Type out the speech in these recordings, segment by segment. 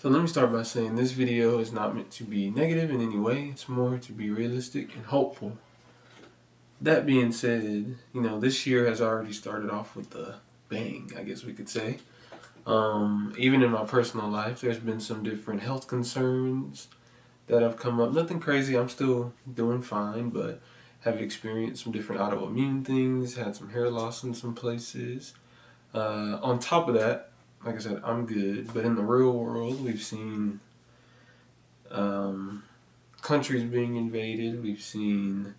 So let me start by saying this video is not meant to be negative in any way. It's more to be realistic and hopeful. That being said, this year has already started off with a bang, I guess we could say. Even in my personal life, there's been some different health concerns that have come up. Nothing crazy, I'm still doing fine, but have experienced some different autoimmune things, had some hair loss in some places. On top of that, like I said, I'm good. But in the real world, we've seen countries being invaded. We've seen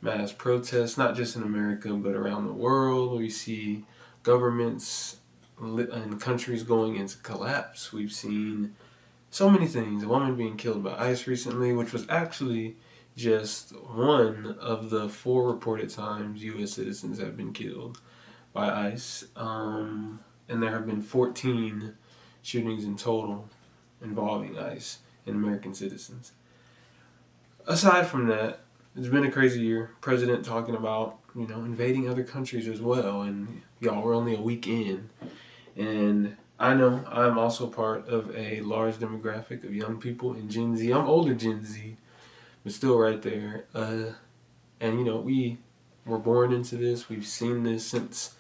mass protests, not just in America, but around the world. We see governments and countries going into collapse. We've seen so many things. A woman being killed by ICE recently, which was actually just one of the 4 reported times U.S. citizens have been killed by ICE. And there have been 14 shootings in total involving ICE and American citizens. Aside from that, it's been a crazy year. President talking about, invading other countries as well. And y'all, we're only a week in. And I know I'm also part of a large demographic of young people in Gen Z. I'm older Gen Z, but still right there. And we were born into this. We've seen this since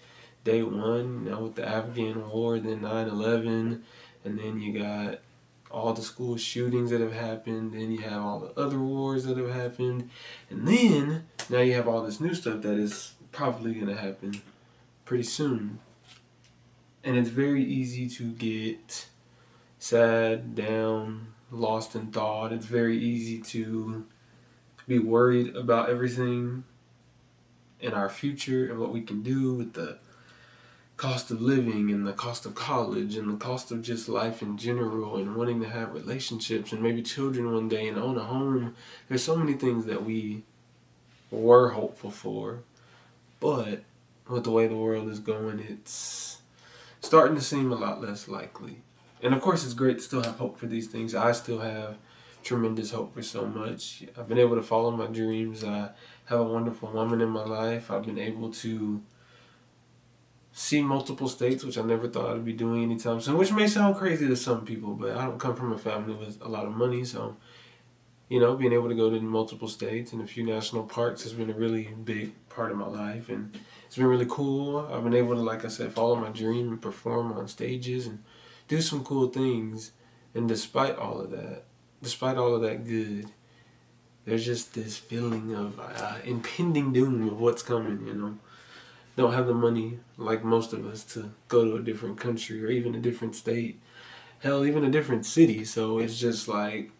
day one, with the Afghan war, then 9/11, and then you got all the school shootings that have happened, then you have all the other wars that have happened, and then now you have all this new stuff that is probably going to happen pretty soon. And it's very easy to get sad, down, lost in thought. It's very easy to be worried about everything in our future and what we can do with the cost of living and the cost of college and the cost of just life in general and wanting to have relationships and maybe children one day and own a home. There's so many things that we were hopeful for, but with the way the world is going, it's starting to seem a lot less likely. And of course, it's great to still have hope for these things. I still have tremendous hope for so much. I've been able to follow my dreams. I have a wonderful woman in my life. I've been able to see multiple states, which I never thought I'd be doing anytime soon, which may sound crazy to some people, but I don't come from a family with a lot of money, so, being able to go to multiple states and a few national parks has been a really big part of my life, and it's been really cool. I've been able to, like I said, follow my dream and perform on stages and do some cool things, and despite all of that good, there's just this feeling of impending doom of what's coming, Don't have the money, like most of us, to go to a different country or even a different state. Hell, even a different city. So it's just like,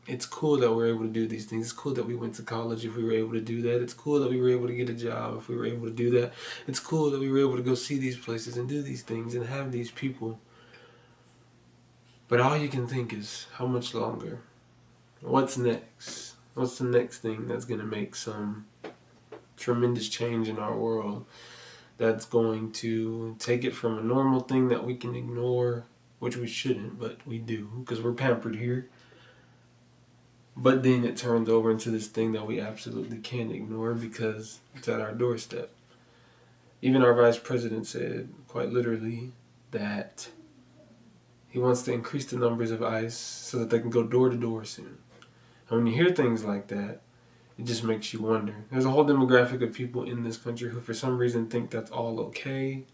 it's cool that we're able to do these things. It's cool that we went to college if we were able to do that. It's cool that we were able to get a job if we were able to do that. It's cool that we were able to go see these places and do these things and have these people. But all you can think is, how much longer? What's next? What's the next thing that's going to make some tremendous change in our world, that's going to take it from a normal thing that we can ignore, which we shouldn't, but we do because we're pampered here, but then it turns over into this thing that we absolutely can't ignore because it's at our doorstep. Even our vice president said, quite literally, that he wants to increase the numbers of ICE so that they can go door to door soon. And when you hear things like that, it just makes you wonder. There's a whole demographic of people in this country who for some reason think that's all okay.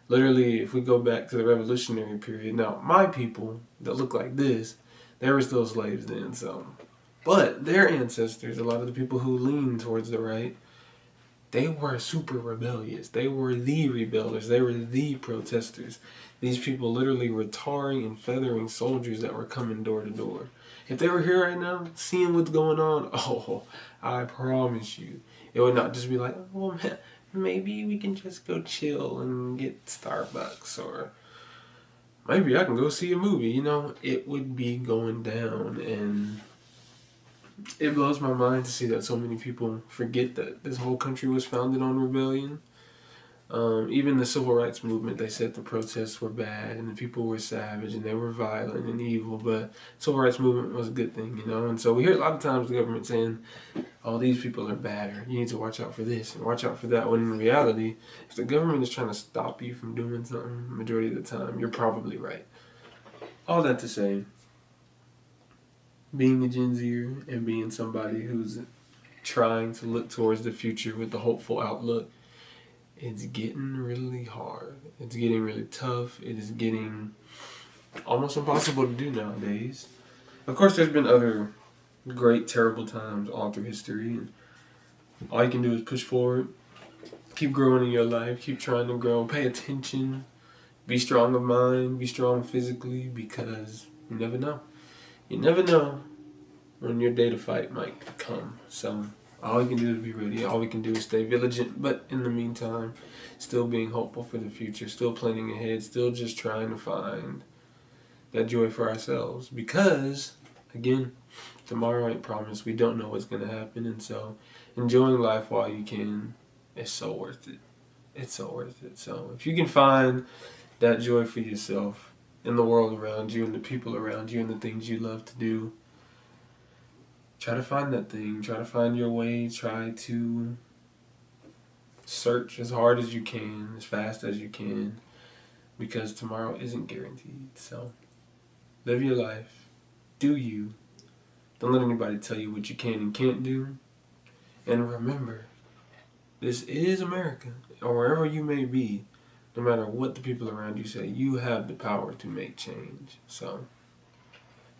Literally, if we go back to the revolutionary period, now my people that look like this, they were still slaves then, so. But their ancestors, a lot of the people who lean towards the right, they were super rebellious. They were the rebellers. They were the protesters. These people literally were tarring and feathering soldiers that were coming door to door. If they were here right now, seeing what's going on, I promise you, it would not just be like, well, maybe we can just go chill and get Starbucks, or maybe I can go see a movie. It would be going down, and it blows my mind to see that so many people forget that this whole country was founded on rebellion. Even the civil rights movement, they said the protests were bad and the people were savage and they were violent and evil, but civil rights movement was a good thing, And so we hear a lot of times the government saying, oh, these people are bad, or you need to watch out for this and watch out for that, when in reality, if the government is trying to stop you from doing something, majority of the time, you're probably right. all that to say, being a Gen Zer and being somebody who's trying to look towards the future with a hopeful outlook, it's getting really hard. It's getting really tough. It is getting almost impossible to do nowadays. Of course, there's been other great, terrible times all through history, and all you can do is push forward, keep growing in your life, keep trying to grow, pay attention, be strong of mind, be strong physically, because you never know. You never know when your day to fight might come. So all we can do is be ready. All we can do is stay vigilant, but in the meantime, still being hopeful for the future, still planning ahead, still just trying to find that joy for ourselves. Because, again, tomorrow ain't promised. We don't know what's going to happen. And so enjoying life while you can is so worth it. It's so worth it. So if you can find that joy for yourself in the world around you and the people around you and the things you love to do, try to find that thing. Try to find your way. Try to search as hard as you can, as fast as you can, because tomorrow isn't guaranteed. So live your life. Do you. Don't let anybody tell you what you can and can't do. And remember, this is America, or wherever you may be, no matter what the people around you say, you have the power to make change. So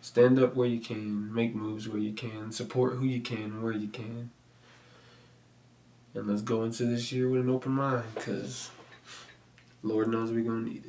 stand up where you can, make moves where you can, support who you can where you can. And let's go into this year with an open mind, because Lord knows we're going to need it.